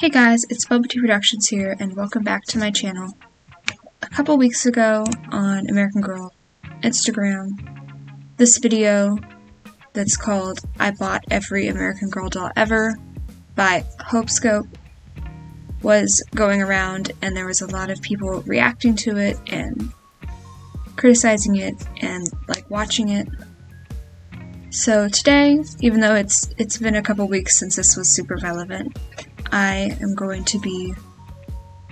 Hey guys, it's Bubble Tea Productions here, and welcome back to my channel. A couple weeks ago on American Girl Instagram, this video that's called I Bought Every American Girl Doll Ever by Hopescope was going around, and there was a lot of people reacting to it and criticizing it and watching it. So today, even though it's been a couple weeks since this was super relevant, I am going to be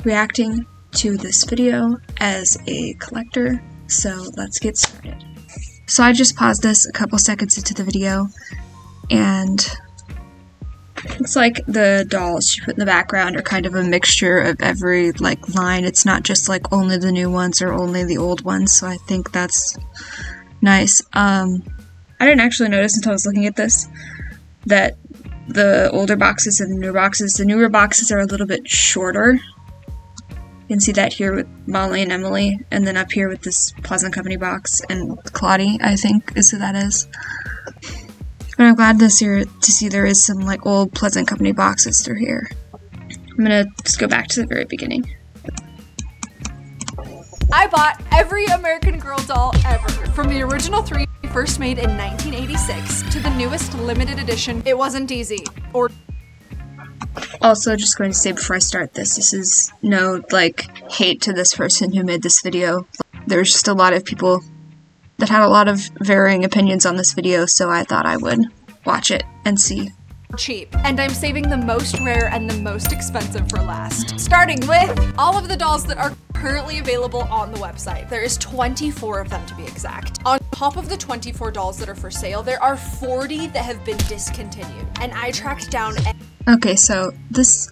reacting to this video as a collector, so let's get started. So I just paused this a couple seconds into the video, and it's like the dolls she put in the background are kind of a mixture of every line. It's not just only the new ones or only the old ones, so I think that's nice. I didn't actually notice until I was looking at this that the older boxes and the newer boxes are a little bit shorter. You can see that here with Molly and Emily, and then up here with this Pleasant Company box, and Claudie, I think, is who that is. But I'm glad this year to see there is some old Pleasant Company boxes through here. I'm gonna just go back to the very beginning. I bought every American Girl doll ever, from the original 3 first made in 1986 to the newest limited edition. It wasn't easy. Also, just going to say before I start this is no hate to this person who made this video. There's just a lot of people that had a lot of varying opinions on this video, so I thought I would watch it and see. Cheap, and I'm saving the most rare and the most expensive for last. Starting with all of the dolls that are currently available on the website. There is 24 of them to be exact. On top of the 24 dolls that are for sale, there are 40 that have been discontinued, and I tracked down. Okay, so this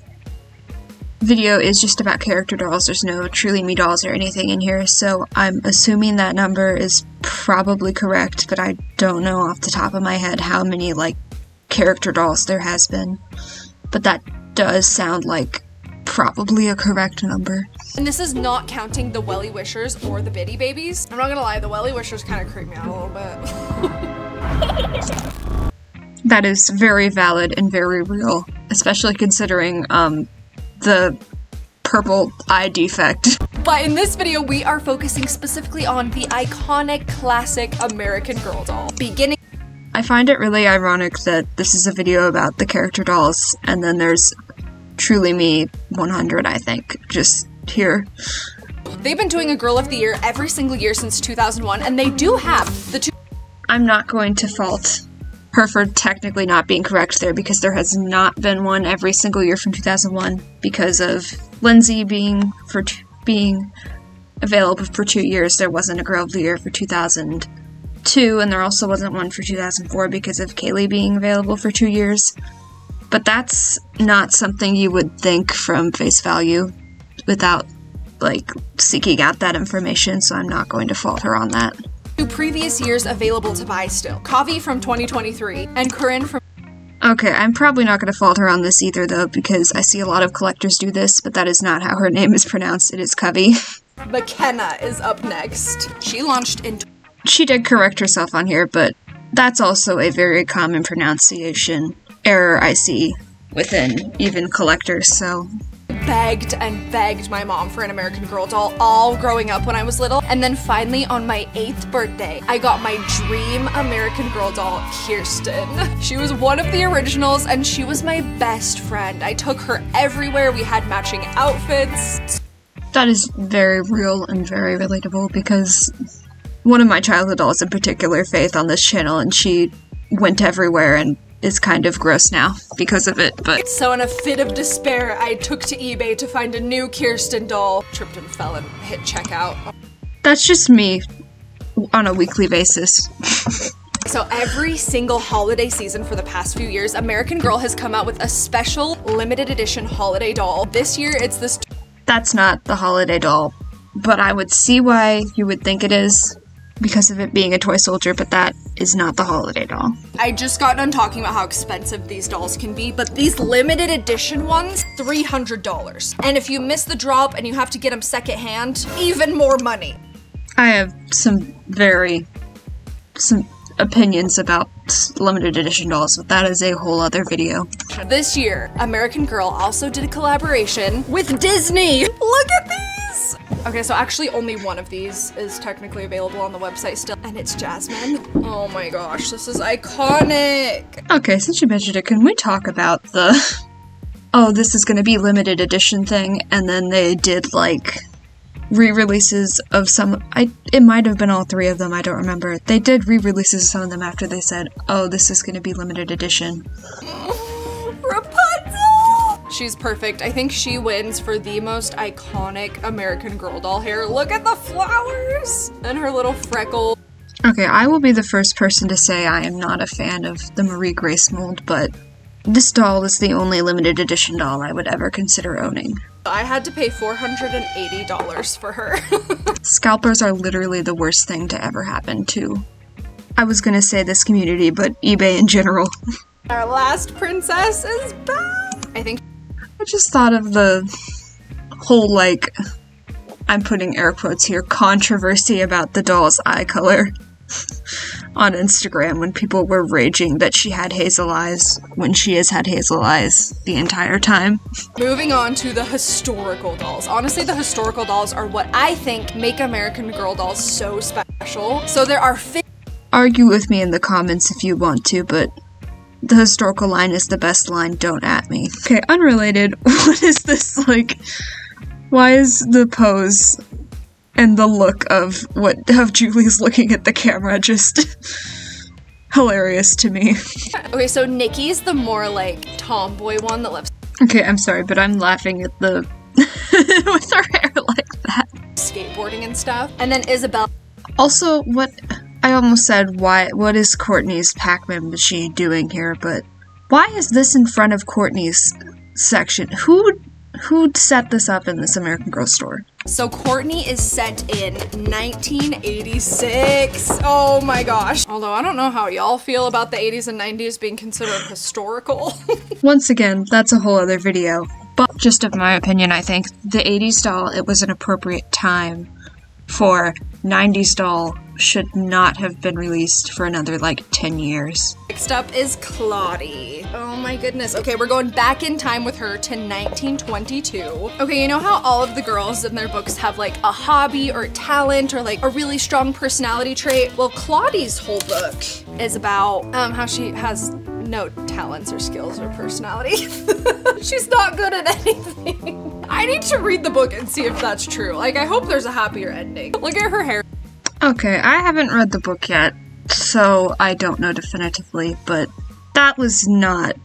video is just about character dolls. There's no Truly Me dolls or anything in here, so I'm assuming that number is probably correct, but I don't know off the top of my head how many character dolls there has been, but that does sound like probably a correct number. And this is not counting the Welly Wishers or the Biddy Babies. I'm not gonna lie, the Welly Wishers kind of creep me out a little bit. That is very valid and very real, especially considering the purple eye defect. But in this video, we are focusing specifically on the iconic classic American Girl doll. I find it really ironic that this is a video about the character dolls, and then there's Truly Me 100, I think, just here. They've been doing a Girl of the Year every single year since 2001, and they do have the two. I'm not going to fault her for technically not being correct there, because there has not been one every single year from 2001 because of Lindsay being available for 2 years. There wasn't a Girl of the Year for 2002, and there also wasn't one for 2004 because of Kaylee being available for 2 years. But that's not something you would think from face value without seeking out that information, so I'm not going to fault her on that. 2 previous years available to buy still. Kavi from 2023 and Corinne from. Okay, I'm probably not going to fault her on this either though, because I see a lot of collectors do this, but that is not how her name is pronounced. It is Covey. McKenna is up next. She launched in. She did correct herself on here, but that's also a very common pronunciation error I see within even collectors, so. Begged and begged my mom for an American Girl doll all growing up when I was little, and then finally on my 8th birthday I got my dream American Girl doll, Kirsten. She was one of the originals and she was my best friend. I took her everywhere. We had matching outfits. That is very real and very relatable, because one of my childhood dolls in particular, Faith, on this channel, and she went everywhere and is kind of gross now because of it, but. So in a fit of despair, I took to eBay to find a new Kirsten doll. Tripped and fell and hit checkout. That's just me on a weekly basis. So every single holiday season for the past few years, American Girl has come out with a special limited edition holiday doll. This year, it's this. That's not the holiday doll, but I would see why you would think it is, because of it being a toy soldier, but that is not the holiday doll. I just got done talking about how expensive these dolls can be, but these limited edition ones, $300. And if you miss the drop and you have to get them secondhand, even more money. I have some opinions about limited edition dolls, but that is a whole other video. This year, American Girl also did a collaboration with Disney. Look at these! Okay, so actually only one of these is technically available on the website still, and it's Jasmine. Oh my gosh, this is iconic! Okay, since you mentioned it, can we talk about the oh, this is gonna be limited edition thing, and then they did, like, re-releases of some- it might have been all three of them, I don't remember. They did re-releases of some of them after they said, oh, this is gonna be limited edition. Rapunzel! She's perfect. I think she wins for the most iconic American Girl doll hair. Look at the flowers! And her little freckle. Okay, I will be the first person to say I am not a fan of the Marie Grace mold, but this doll is the only limited edition doll I would ever consider owning. I had to pay $480 for her. Scalpers are literally the worst thing to ever happen to, I was gonna say this community, but eBay in general. Our last princess is back! I think I just thought of the whole, like, I'm putting air quotes here, controversy about the doll's eye color on Instagram when people were raging that she had hazel eyes when she has had hazel eyes the entire time. Moving on to the historical dolls. Honestly, the historical dolls are what I think make American Girl dolls so special. So there are argue with me in the comments if you want to, but the historical line is the best line, don't at me. Okay, unrelated, what is this, like, why is the pose and the look of Julie's looking at the camera just hilarious to me? Okay, so Nikki's the more, like, tomboy one that lives. Okay, I'm sorry, but I'm laughing at the with her hair like that. Skateboarding and stuff. And then Isabel. Also, what I almost said, what is Courtney's Pac-Man machine doing here, but why is this in front of Courtney's section? Who set this up in this American Girl store? So Courtney is set in 1986. Oh my gosh. Although I don't know how y'all feel about the 80s and 90s being considered historical. Once again, that's a whole other video. But just of my opinion, I think the 80s doll, it was an appropriate time for 90s doll should not have been released for another, like, 10 years. Next up is Claudie. Oh my goodness. Okay, we're going back in time with her to 1922. Okay, you know how all of the girls in their books have, like, a hobby or talent or, like, a really strong personality trait? Well, Claudie's whole book is about how she has no talents or skills or personality. She's not good at anything. I need to read the book and see if that's true. Like, I hope there's a happier ending. Look at her hair. Okay, I haven't read the book yet, so I don't know definitively, but that was not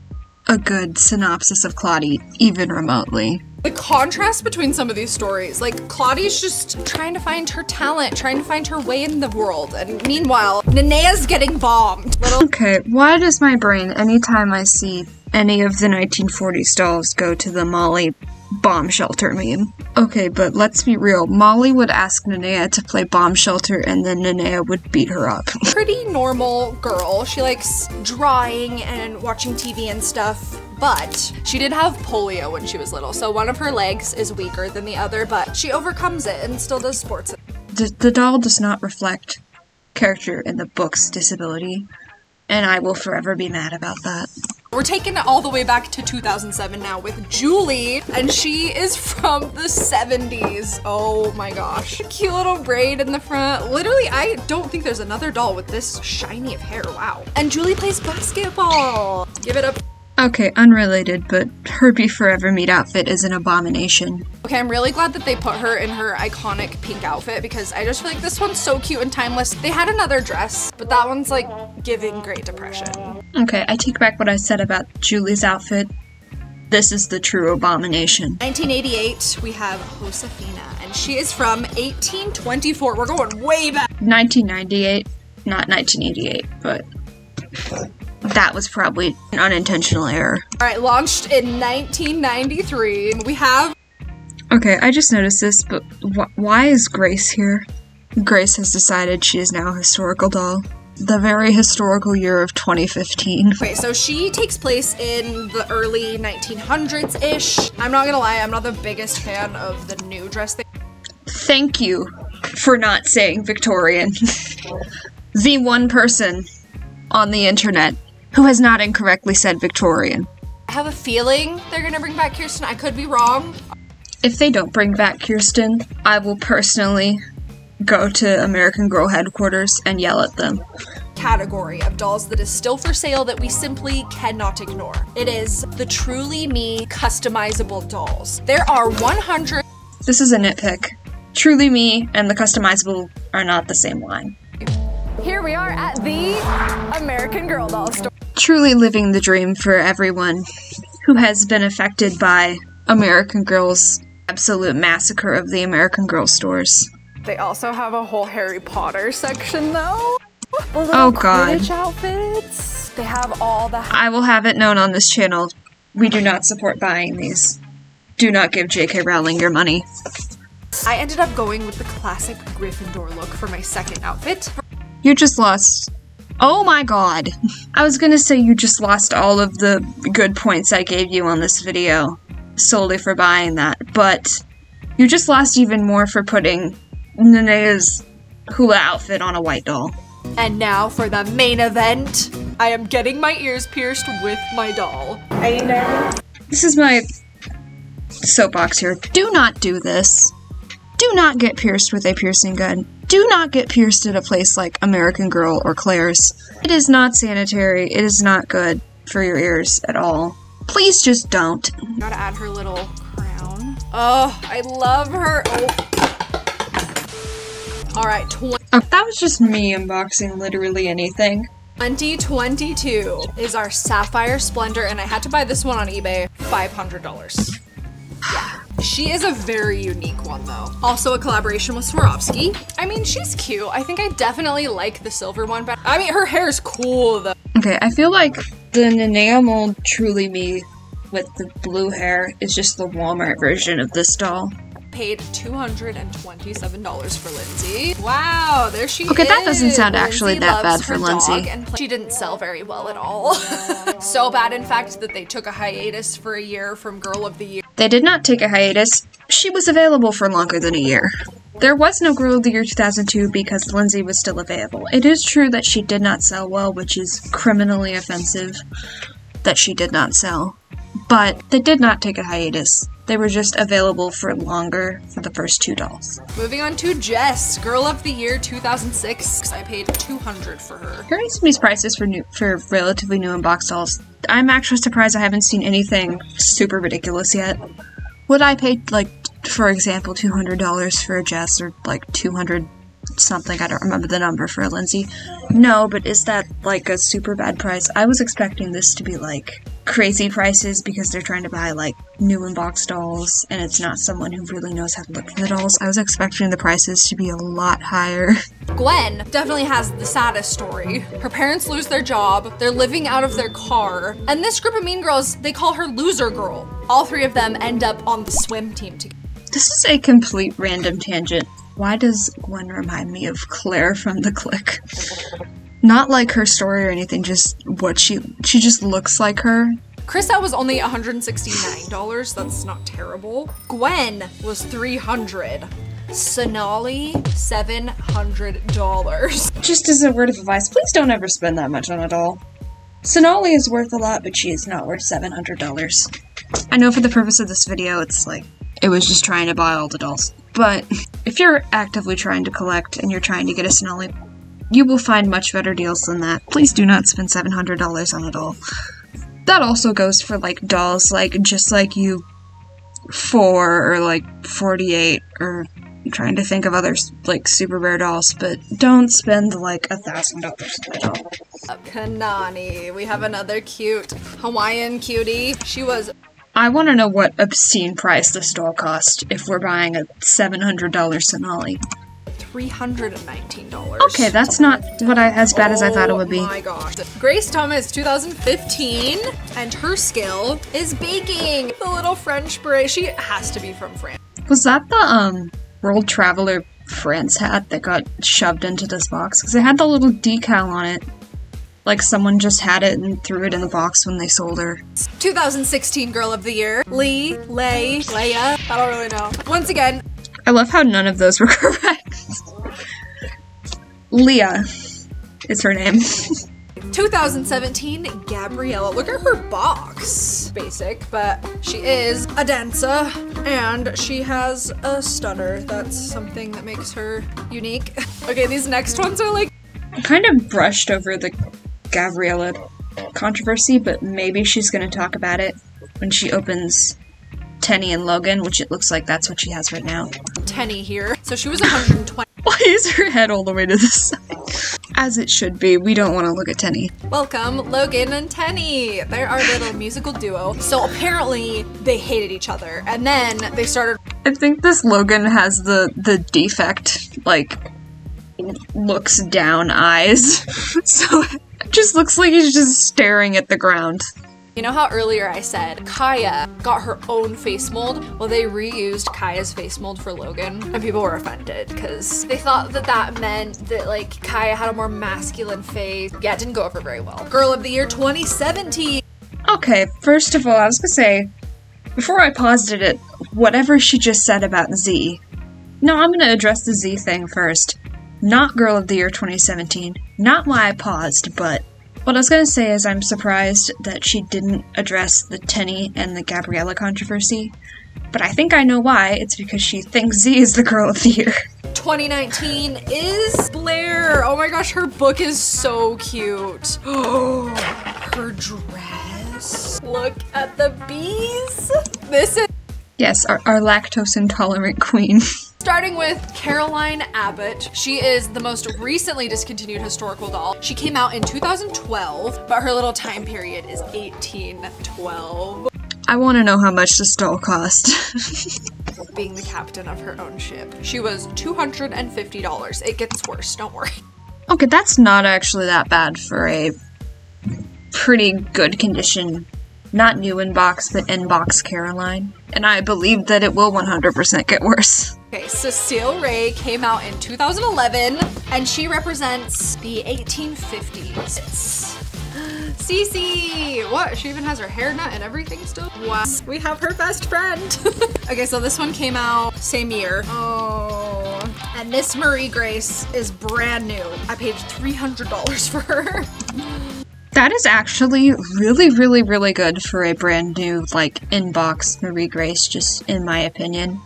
a good synopsis of Claudie, even remotely. The contrast between some of these stories, like, Claudie's just trying to find her talent, trying to find her way in the world, and meanwhile, Nenea's getting bombed. Okay, why does my brain, anytime I see any of the 1940s dolls, go to the Molly bomb shelter meme? Okay, but let's be real, Molly would ask Nenea to play bomb shelter and then Nenea would beat her up. Pretty normal girl. She likes drawing and watching TV and stuff, but she did have polio when she was little, so one of her legs is weaker than the other, but she overcomes it and still does sports. The doll does not reflect character in the book's disability, and I will forever be mad about that. We're taking it all the way back to 2007 now with Julie, and she is from the 70s. Oh my gosh. Cute little braid in the front. Literally, I don't think there's another doll with this shiny of hair. Wow. And Julie plays basketball. Give it up. Okay, unrelated, but her Be Forever Meat outfit is an abomination. Okay, I'm really glad that they put her in her iconic pink outfit because I just feel like this one's so cute and timeless. They had another dress, but that one's like giving Great Depression. Okay, I take back what I said about Julie's outfit. This is the true abomination. 1988, we have Josefina, and she is from 1824. We're going way back. 1998, not 1988, but that was probably an unintentional error. Alright, launched in 1993. We have... Okay, I just noticed this, but why is Grace here? Grace has decided she is now a historical doll. The very historical year of 2015. Okay, so she takes place in the early 1900s-ish. I'm not gonna lie, I'm not the biggest fan of the new dress thing. Thank you for not saying Victorian. The one person on the internet who has not incorrectly said Victorian. I have a feeling they're gonna bring back Kirsten. I could be wrong. If they don't bring back Kirsten, I will personally go to American Girl headquarters and yell at them. Category of dolls that is still for sale that we simply cannot ignore. It is the Truly Me customizable dolls. There are 100. This is a nitpick. Truly Me and the customizable are not the same line. Here we are at the American Girl doll store. Truly living the dream for everyone who has been affected by American Girl's absolute massacre of the American Girl stores. They also have a whole Harry Potter section though. Oh god. Quidditch outfits. They have all the. I will have it known on this channel, we do not support buying these. Do not give J.K. Rowling your money. I ended up going with the classic Gryffindor look for my second outfit. You just lost. Oh my god. I was gonna say you just lost all of the good points I gave you on this video solely for buying that, but you just lost even more for putting Nenea's hula outfit on a white doll. And now for the main event. I am getting my ears pierced with my doll. Are you nervous? This is my soapbox here. Do not do this. Do not get pierced with a piercing gun. Do not get pierced at a place like American Girl or Claire's. It is not sanitary. It is not good for your ears at all. Please just don't. Gotta add her little crown. Oh, I love her. Oh. Alright, that was just me unboxing literally anything. 2022 is our Sapphire Splendor, and I had to buy this one on eBay, $500. Yeah. She is a very unique one though. Also a collaboration with Swarovski. I mean, she's cute. I think I definitely like the silver one, but I mean, her hair is cool though. Okay, I feel like the Nenea mold Truly Me with the blue hair is just the Walmart version of this doll. Paid $227 for Lindsay. Wow, there she is. Okay, that doesn't sound actually that bad for Lindsay. She didn't sell very well at all. So bad, in fact, that they took a hiatus for a year from Girl of the Year. They did not take a hiatus. She was available for longer than a year. There was no Girl of the Year 2002 because Lindsay was still available. It is true that she did not sell well, which is criminally offensive that she did not sell. But they did not take a hiatus. They were just available for longer for the first two dolls. Moving on to Jess, Girl of the Year 2006. I paid $200 for her. Hearing some of these prices for relatively new unboxed dolls, I'm actually surprised I haven't seen anything super ridiculous yet. Would I pay, like, for example, $200 for a Jess, or like 200 something, I don't remember the number, for a Lindsay? No, but is that like a super bad price? I was expecting this to be like crazy prices because they're trying to buy like new unboxed dolls and it's not someone who really knows how to look for the dolls. I was expecting the prices to be a lot higher. Gwen definitely has the saddest story. Her parents lose their job, they're living out of their car, and this group of mean girls, they call her Loser Girl. All three of them end up on the swim team together. This is a complete random tangent. Why does Gwen remind me of Claire from The Click? Not like her story or anything, just what she just looks like her. Krista was only $169, that's not terrible. Gwen was $300. Sonali, $700. Just as a word of advice, please don't ever spend that much on a doll. Sonali is worth a lot, but she is not worth $700. I know for the purpose of this video, it's like, it was just trying to buy all the dolls. But if you're actively trying to collect and you're trying to get a Sonali, you will find much better deals than that. Please do not spend $700 on a doll. That also goes for like dolls like Just Like You 4 or like 48, or I'm trying to think of other like super rare dolls, but don't spend like $1,000 on a doll. Kanani, we have another cute Hawaiian cutie. She was. I want to know what obscene price this doll cost if we're buying a $700 Sonali. $319. Okay, that's not as bad as I thought it would be. Oh my gosh. Grace Thomas, 2015, and her skill is baking. The little French beret. She has to be from France. Was that the World Traveler France hat that got shoved into this box? Because it had the little decal on it. Like someone just had it and threw it in the box when they sold her. 2016 Girl of the Year, Leia, I don't really know. Once again, I love how none of those were correct. Leah is her name. 2017, Gabriella. Look at her box. Basic, but she is a dancer and she has a stutter. That's something that makes her unique. Okay, these next ones are like... I kind of brushed over the Gabriella controversy, but maybe she's gonna talk about it when she opens Tenny and Logan, which it looks like that's what she has right now. Tenny here. So she was 120. Why is her head all the way to the side? As it should be. We don't want to look at Tenny. Welcome, Logan and Tenny. They're our little musical duo. So apparently they hated each other, and then they started... I think this Logan has the defect, like, looks down eyes. So it just looks like he's just staring at the ground. You know how earlier I said Kaya got her own face mold? Well, they reused Kaya's face mold for Logan, and people were offended because they thought that that meant that, like, Kaya had a more masculine face. Yeah, it didn't go over very well. Girl of the Year 2017. Okay, first of all, I was gonna say, before I paused it, whatever she just said about Z. No, I'm gonna address the Z thing first. Not Girl of the Year 2017. Not why I paused, but what I was gonna say is I'm surprised that she didn't address the Tenny and the Gabriella controversy, but I think I know why. It's because she thinks Z is the Girl of the Year. 2019 is Blair. Oh my gosh, her book is so cute. Oh, her dress. Look at the bees. This is... Yes, our lactose intolerant queen. Starting with Caroline Abbott. She is the most recently discontinued historical doll. She came out in 2012, but her little time period is 1812. I want to know how much this doll cost. Being the captain of her own ship. She was $250. It gets worse, don't worry. Okay, that's not actually that bad for a pretty good condition. Not new in box, but in box Caroline. And I believe that it will 100% get worse. Okay, Cecile Ray came out in 2011, and she represents the 1850s. Cece! What? She even has her hair nut and everything still? Wow. We have her best friend. Okay, so this one came out same year. Oh. And Miss Marie Grace is brand new. I paid $300 for her. That is actually really, really, really good for a brand new, like, in-box Marie Grace, just in my opinion.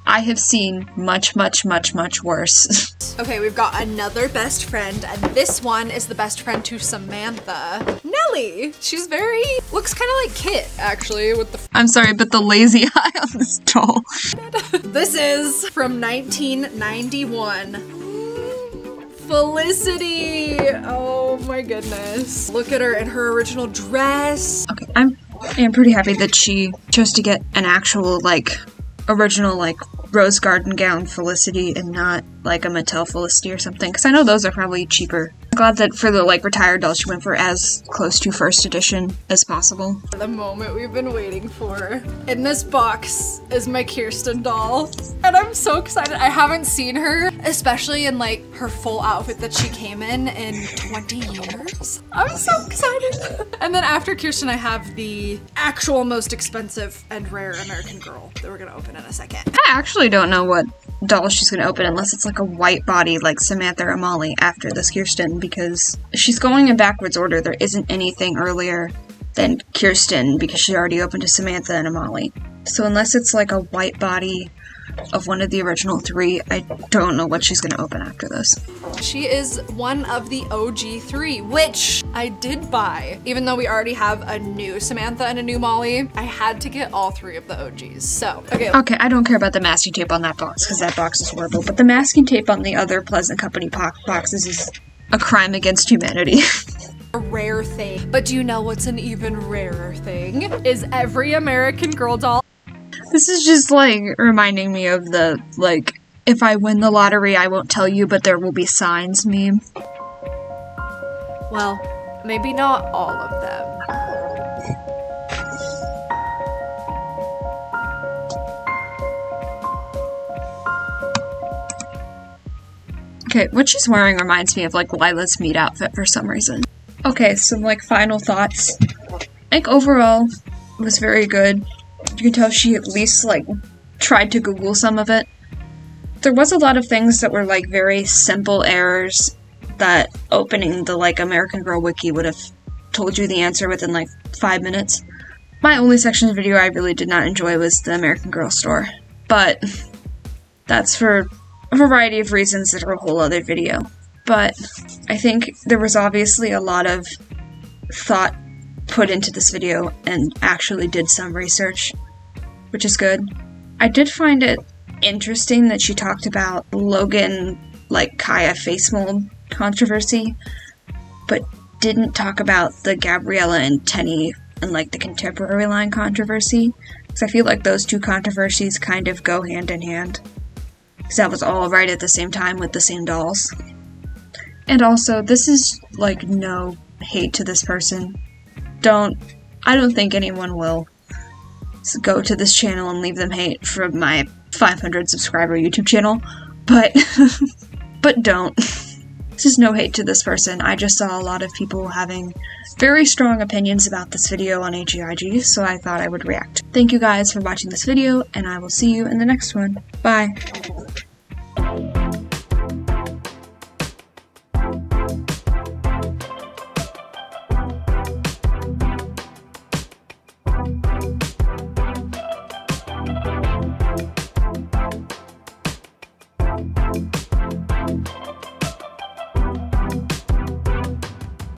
I have seen much, much, much, much worse. Okay, we've got another best friend, and this one is the best friend to Samantha. Nellie! She's looks kind of like Kit, actually, with the... I'm sorry, but the lazy eye on this doll. This is from 1991. Felicity! Oh my goodness. Look at her in her original dress. Okay, I am pretty happy that she chose to get an actual, like, original, like, rose garden gown Felicity and not, like, a Mattel Felicity or something, because I know those are probably cheaper. I'm glad that for the, like, retired doll she went for as close to first edition as possible. The moment we've been waiting for. In this box is my Kirsten doll, and I'm so excited. I haven't seen her, especially in, like, her full outfit that she came in 20 years. I'm so excited. And then after Kirsten, I have the actual most expensive and rare American Girl that we're gonna open in a second. I actually don't know what doll she's gonna open unless it's like a white body like Samantha or Molly after this Kirsten, because she's going in backwards order. There isn't anything earlier than Kirsten because she already opened to Samantha and Molly. So unless it's like a white body of one of the original three, I don't know what she's gonna open after this. She is one of the OG three, which I did buy. Even though we already have a new Samantha and a new Molly, I had to get all three of the OGs, so. Okay, I don't care about the masking tape on that box, because that box is horrible, but the masking tape on the other Pleasant Company boxes is a crime against humanity. A rare thing. But do you know what's an even rarer thing? Is every American Girl doll. This is just, like, reminding me of the, like, if I win the lottery, I won't tell you, but there will be signs meme. Well, maybe not all of them. Okay, what she's wearing reminds me of, like, Lila's meat outfit for some reason. Okay, some, like, final thoughts. I think overall, it was very good. You can tell she at least, like, tried to Google some of it. There was a lot of things that were, like, very simple errors, that opening the, like, American Girl wiki would have told you the answer within, like, 5 minutes. My only section of the video I really did not enjoy was the American Girl store, but that's for a variety of reasons that are a whole other video. But I think there was obviously a lot of thought put into this video and actually did some research, which is good. I did find it interesting that she talked about Logan, like, Kaya face mold controversy, but didn't talk about the Gabriella and Tenny and, like, the contemporary line controversy, because I feel like those two controversies kind of go hand in hand, because that was all right at the same time with the same dolls. And also, this is, like, no hate to this person. I don't think anyone will go to this channel and leave them hate for my 500 subscriber YouTube channel, but don't. This is no hate to this person. I just saw a lot of people having very strong opinions about this video on AGIG, so I thought I would react. Thank you guys for watching this video, and I will see you in the next one. Bye!